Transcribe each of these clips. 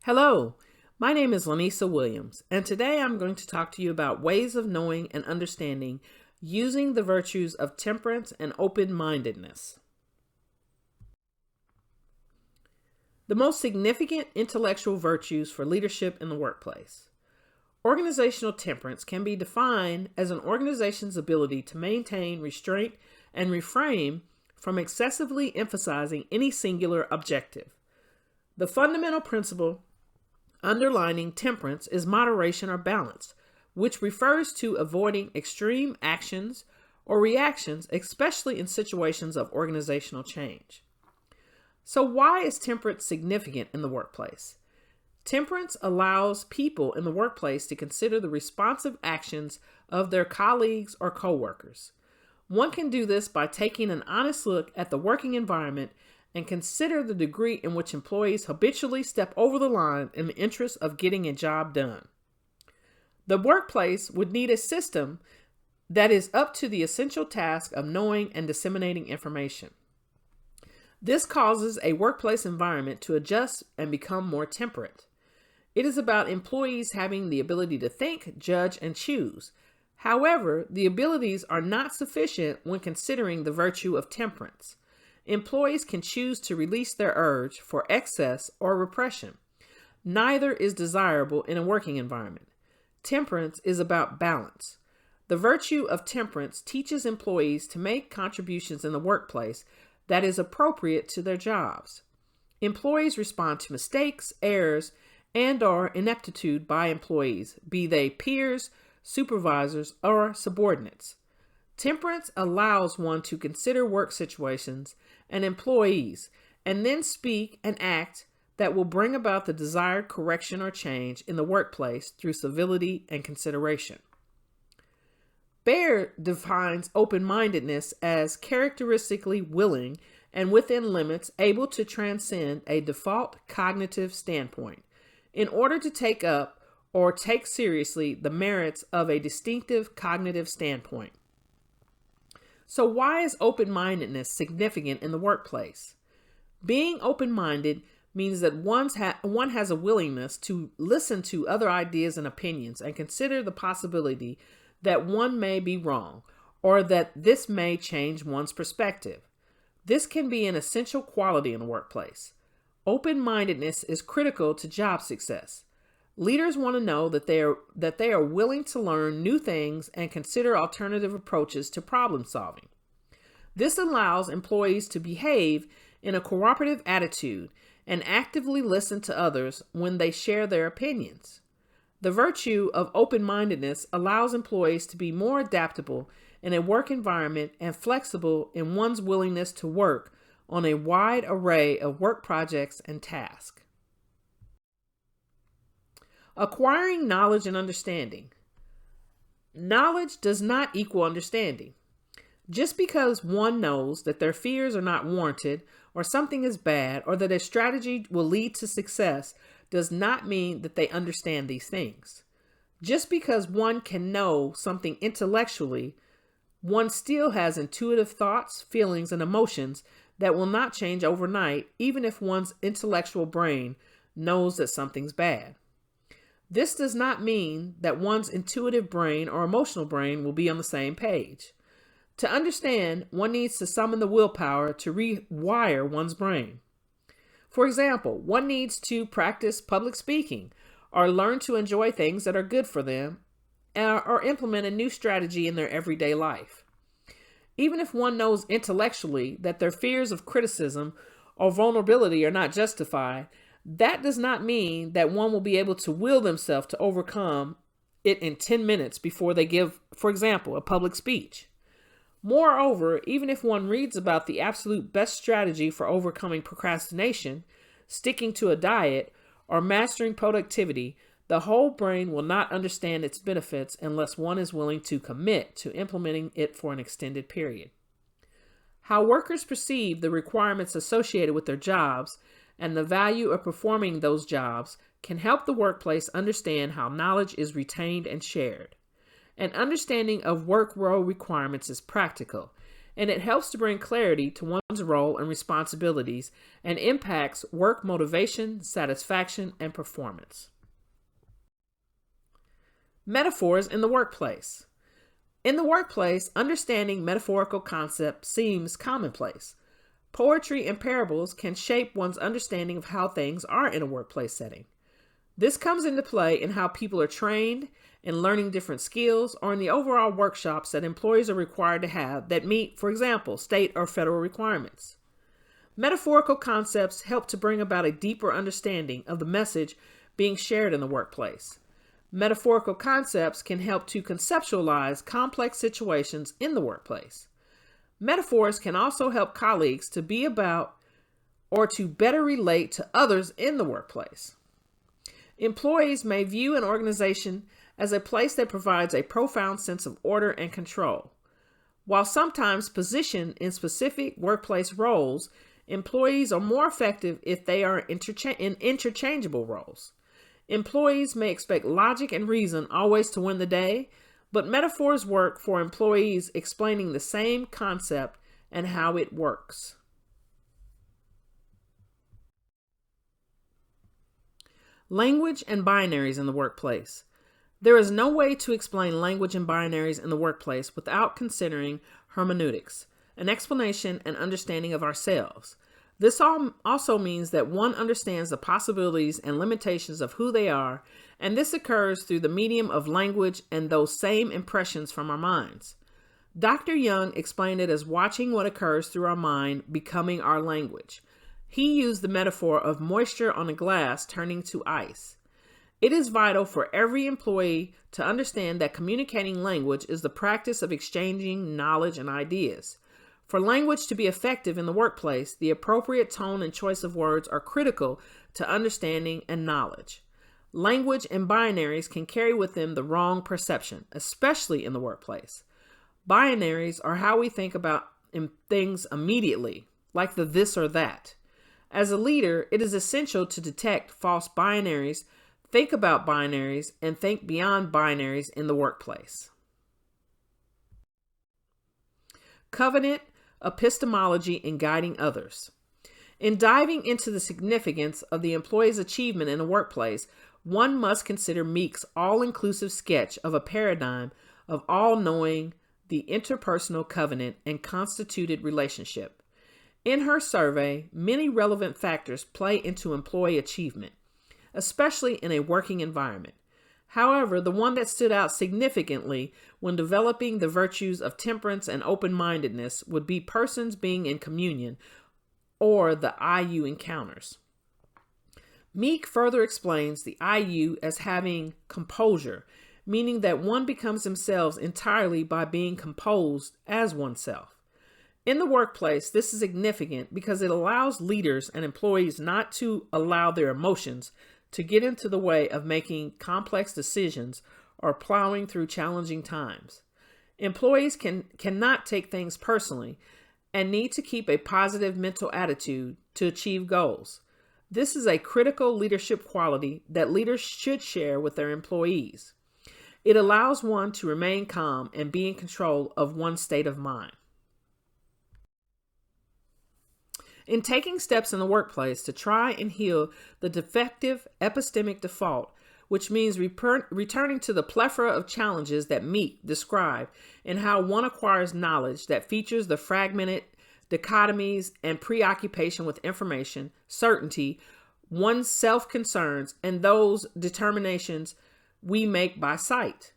Hello, my name is LRWilliams, and today I'm going to talk to you about ways of knowing and understanding using the virtues of temperance and open-mindedness. The most significant intellectual virtues for leadership in the workplace. Organizational temperance can be defined as an organization's ability to maintain restraint and refrain from excessively emphasizing any singular objective. The fundamental principle underlining temperance is moderation or balance, which refers to avoiding extreme actions or reactions, especially in situations of organizational change. So why is temperance significant in the workplace? Temperance allows people in the workplace to consider the responsive actions of their colleagues or coworkers. One can do this by taking an honest look at the working environment and consider the degree in which employees habitually step over the line in the interest of getting a job done. The workplace would need a system that is up to the essential task of knowing and disseminating information. This causes a workplace environment to adjust and become more temperate. It is about employees having the ability to think, judge, and choose. However, the abilities are not sufficient when considering the virtue of temperance. Employees can choose to release their urge for excess or repression. Neither is desirable in a working environment. Temperance is about balance. The virtue of temperance teaches employees to make contributions in the workplace that is appropriate to their jobs. Employees respond to mistakes, errors, and/or ineptitude by employees, be they peers, supervisors, or subordinates. Temperance allows one to consider work situations and employees, and then speak and act that will bring about the desired correction or change in the workplace through civility and consideration. Baer defines open-mindedness as characteristically willing and within limits able to transcend a default cognitive standpoint in order to take up or take seriously the merits of a distinctive cognitive standpoint. So why is open-mindedness significant in the workplace? Being open-minded means that one has a willingness to listen to other ideas and opinions and consider the possibility that one may be wrong or that this may change one's perspective. This can be an essential quality in the workplace. Open-mindedness is critical to job success. Leaders want to know that they are willing to learn new things and consider alternative approaches to problem solving. This allows employees to behave in a cooperative attitude and actively listen to others when they share their opinions. The virtue of open-mindedness allows employees to be more adaptable in a work environment and flexible in one's willingness to work on a wide array of work projects and tasks. Acquiring knowledge and understanding. Knowledge does not equal understanding. Just because one knows that their fears are not warranted, or something is bad, or that a strategy will lead to success, does not mean that they understand these things. Just because one can know something intellectually, one still has intuitive thoughts, feelings, and emotions that will not change overnight, even if one's intellectual brain knows that something's bad. This does not mean that one's intuitive brain or emotional brain will be on the same page. To understand, one needs to summon the willpower to rewire one's brain. For example, one needs to practice public speaking or learn to enjoy things that are good for them or implement a new strategy in their everyday life. Even if one knows intellectually that their fears of criticism or vulnerability are not justified, that does not mean that one will be able to will themselves to overcome it in 10 minutes before they give, for example, a public speech. Moreover, even if one reads about the absolute best strategy for overcoming procrastination, sticking to a diet, or mastering productivity, the whole brain will not understand its benefits unless one is willing to commit to implementing it for an extended period. How workers perceive the requirements associated with their jobs and the value of performing those jobs can help the workplace understand how knowledge is retained and shared. An understanding of work role requirements is practical. and it helps to bring clarity to one's role and responsibilities and impacts work motivation, satisfaction, and performance. Metaphors in the workplace. In the workplace, understanding metaphorical concepts seems commonplace. Poetry and parables can shape one's understanding of how things are in a workplace setting. This comes into play in how people are trained, in learning different skills, or in the overall workshops that employees are required to have that meet, for example, state or federal requirements. Metaphorical concepts help to bring about a deeper understanding of the message being shared in the workplace. Metaphorical concepts can help to conceptualize complex situations in the workplace. Metaphors can also help colleagues to be about or to better relate to others in the workplace. Employees may view an organization as a place that provides a profound sense of order and control. While sometimes positioned in specific workplace roles, employees are more effective if they are in interchangeable roles. Employees may expect logic and reason always to win the day, but metaphors work for employees explaining the same concept and how it works. Language and binaries in the workplace. There is no way to explain language and binaries in the workplace without considering hermeneutics, an explanation and understanding of ourselves. This also means that one understands the possibilities and limitations of who they are, and this occurs through the medium of language and those same impressions from our minds. Dr. Young explained it as watching what occurs through our mind becoming our language. He used the metaphor of moisture on a glass turning to ice. It is vital for every employee to understand that communicating language is the practice of exchanging knowledge and ideas. For language to be effective in the workplace, the appropriate tone and choice of words are critical to understanding and knowledge. Language and binaries can carry with them the wrong perception, especially in the workplace. Binaries are how we think about things immediately, like the this or that. As a leader, it is essential to detect false binaries, think about binaries, and think beyond binaries in the workplace. Covenant epistemology in guiding others. In diving into the significance of the employee's achievement in the workplace, one must consider Meek's all-inclusive sketch of a paradigm of all-knowing, the interpersonal covenant, and constituted relationship. In her survey, many relevant factors play into employee achievement, especially in a working environment. However, the one that stood out significantly when developing the virtues of temperance and open-mindedness would be persons being in communion, or the IU encounters. Meek further explains the IU as having composure, meaning that one becomes themselves entirely by being composed as oneself. In the workplace, this is significant because it allows leaders and employees not to allow their emotions to get into the way of making complex decisions or plowing through challenging times. Employees cannot take things personally and need to keep a positive mental attitude to achieve goals. This is a critical leadership quality that leaders should share with their employees. It allows one to remain calm and be in control of one's state of mind. In taking steps in the workplace to try and heal the defective epistemic default, which means returning to the plethora of challenges that Meek described and how one acquires knowledge that features the fragmented dichotomies and preoccupation with information, certainty, one's self-concerns, and those determinations we make by sight.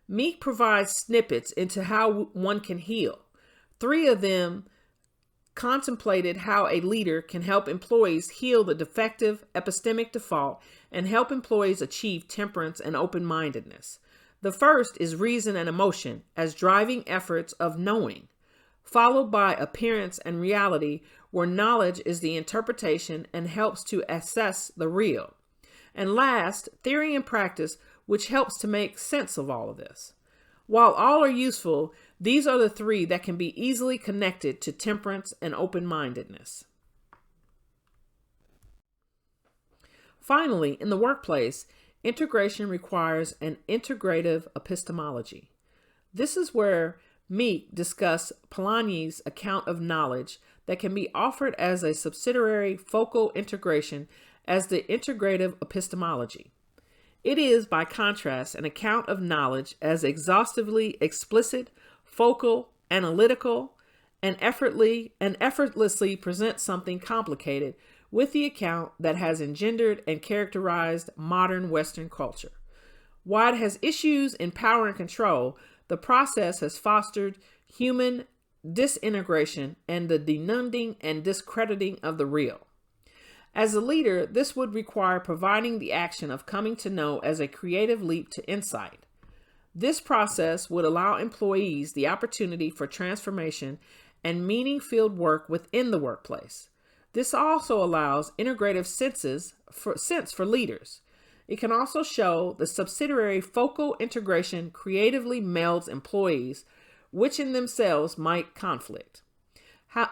Meek provides snippets into how one can heal. 3 of them contemplated how a leader can help employees heal the defective epistemic default and help employees achieve temperance and open-mindedness. The first is reason and emotion as driving efforts of knowing, followed by appearance and reality, where knowledge is the interpretation and helps to assess the real. And last, theory and practice, which helps to make sense of all of this. While all are useful, these are the 3 that can be easily connected to temperance and open-mindedness. Finally, in the workplace, integration requires an integrative epistemology. This is where Meek discussed Polanyi's account of knowledge that can be offered as a subsidiary focal integration as the integrative epistemology. It is, by contrast, an account of knowledge as exhaustively explicit, focal, analytical, and effortlessly presents something complicated with the account that has engendered and characterized modern Western culture. While it has issues in power and control, the process has fostered human disintegration and the denuding and discrediting of the real. As a leader, this would require providing the action of coming to know as a creative leap to insight. This process would allow employees the opportunity for transformation and meaning-filled work within the workplace. This also allows integrative sense for leaders. It can also show the subsidiary focal integration creatively melds employees, which in themselves might conflict.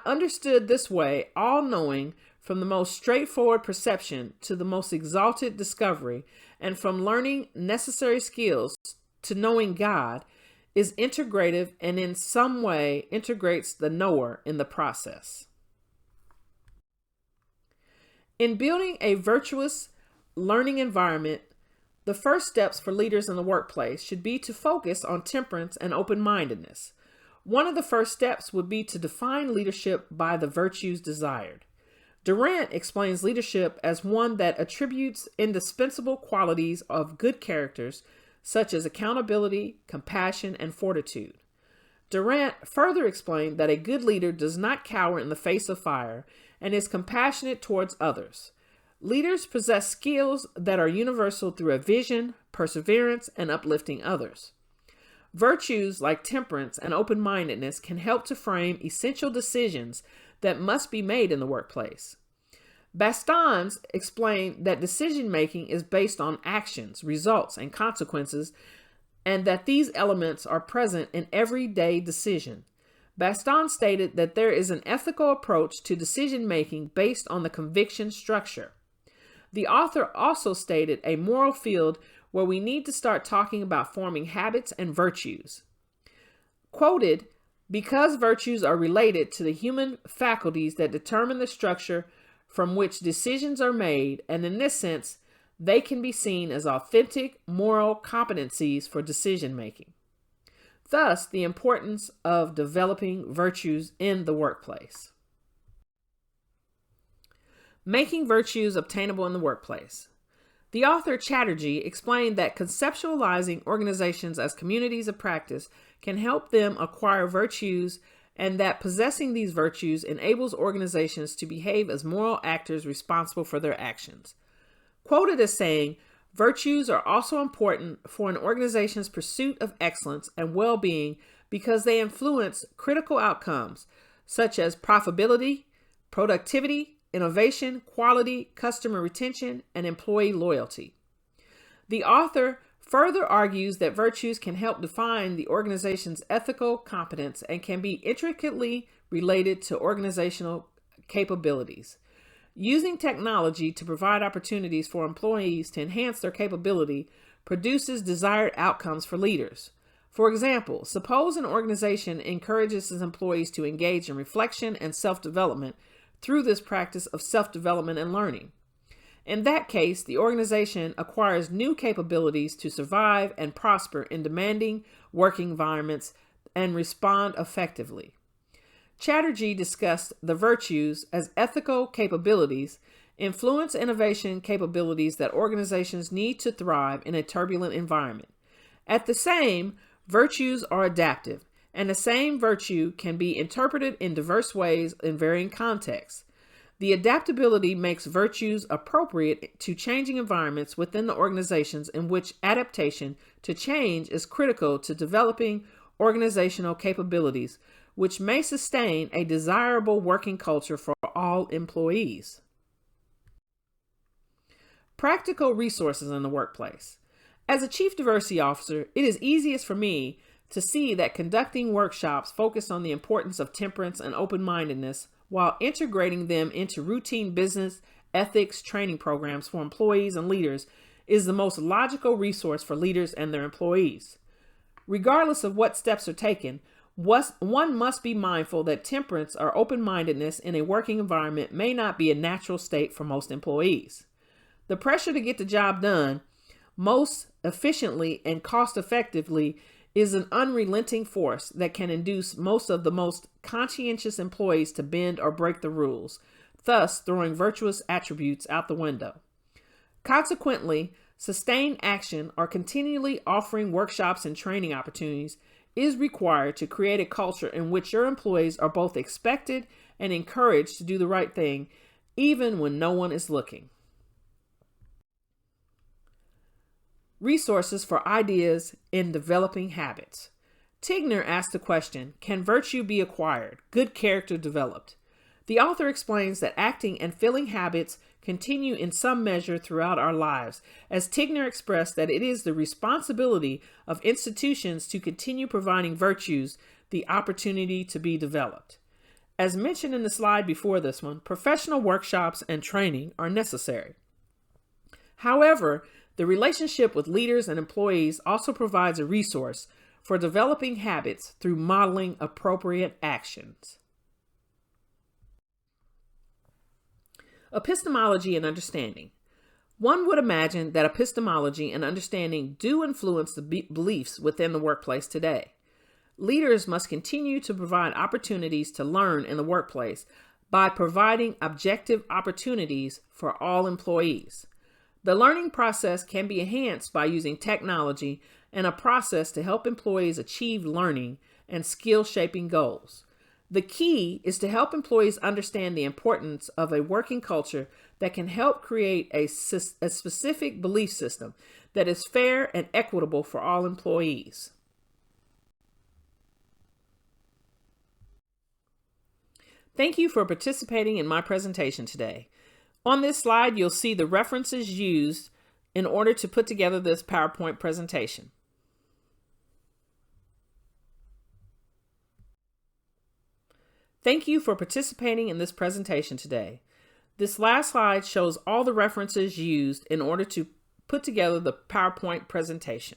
Understood this way, all-knowing, from the most straightforward perception to the most exalted discovery, and from learning necessary skills to knowing God, is integrative and in some way integrates the knower in the process. In building a virtuous learning environment, the first steps for leaders in the workplace should be to focus on temperance and open-mindedness. One of the first steps would be to define leadership by the virtues desired. Durant explains leadership as one that attributes indispensable qualities of good characters such as accountability, compassion, and fortitude. Durant further explained that a good leader does not cower in the face of fire and is compassionate towards others. Leaders possess skills that are universal through a vision, perseverance, and uplifting others. Virtues like temperance and open-mindedness can help to frame essential decisions that must be made in the workplace. Bastons explained that decision-making is based on actions, results, and consequences, and that these elements are present in everyday decision. Baston stated that there is an ethical approach to decision-making based on the conviction structure. The author also stated a moral field where we need to start talking about forming habits and virtues. Quoted, because virtues are related to the human faculties that determine the structure from which decisions are made, and in this sense, they can be seen as authentic moral competencies for decision making. Thus, the importance of developing virtues in the workplace. Making virtues obtainable in the workplace. The author Chatterjee explained that conceptualizing organizations as communities of practice can help them acquire virtues, and that possessing these virtues enables organizations to behave as moral actors responsible for their actions. Quoted as saying, virtues are also important for an organization's pursuit of excellence and well-being because they influence critical outcomes such as profitability, productivity, innovation, quality, customer retention, and employee loyalty. The author further argues that virtues can help define the organization's ethical competence and can be intricately related to organizational capabilities. Using technology to provide opportunities for employees to enhance their capability produces desired outcomes for leaders. For example, suppose an organization encourages its employees to engage in reflection and self-development through this practice of self-development and learning. In that case, the organization acquires new capabilities to survive and prosper in demanding working environments and respond effectively. Chatterjee discussed the virtues as ethical capabilities, influence innovation capabilities that organizations need to thrive in a turbulent environment. At the same, virtues are adaptive, and the same virtue can be interpreted in diverse ways in varying contexts. The adaptability makes virtues appropriate to changing environments within the organizations in which adaptation to change is critical to developing organizational capabilities, which may sustain a desirable working culture for all employees. Practical resources in the workplace. As a Chief Diversity Officer, it is easiest for me to see that conducting workshops focused on the importance of temperance and open-mindedness while integrating them into routine business ethics training programs for employees and leaders is the most logical resource for leaders and their employees. Regardless of what steps are taken, One must be mindful that temperance or open-mindedness in a working environment may not be a natural state for most employees. The pressure to get the job done most efficiently and cost-effectively is an unrelenting force that can induce most of the most conscientious employees to bend or break the rules, thus throwing virtuous attributes out the window. Consequently, sustained action or continually offering workshops and training opportunities is required to create a culture in which your employees are both expected and encouraged to do the right thing, even when no one is looking. Resources for ideas in developing habits. Tigner asked the question, can virtue be acquired, good character developed? The author explains that acting and feeling habits continue in some measure throughout our lives, as Tigner expressed that it is the responsibility of institutions to continue providing virtues the opportunity to be developed. As mentioned in the slide before this one, professional workshops and training are necessary. However, the relationship with leaders and employees also provides a resource for developing habits through modeling appropriate actions. Epistemology and understanding. One would imagine that epistemology and understanding do influence the beliefs within the workplace today. Leaders must continue to provide opportunities to learn in the workplace by providing objective opportunities for all employees. The learning process can be enhanced by using technology and a process to help employees achieve learning and skill-shaping goals. The key is to help employees understand the importance of a working culture that can help create a specific belief system that is fair and equitable for all employees. Thank you for participating in my presentation today. On this slide, you'll see the references used in order to put together this PowerPoint presentation. Thank you for participating in this presentation today. This last slide shows all the references used in order to put together the PowerPoint presentation.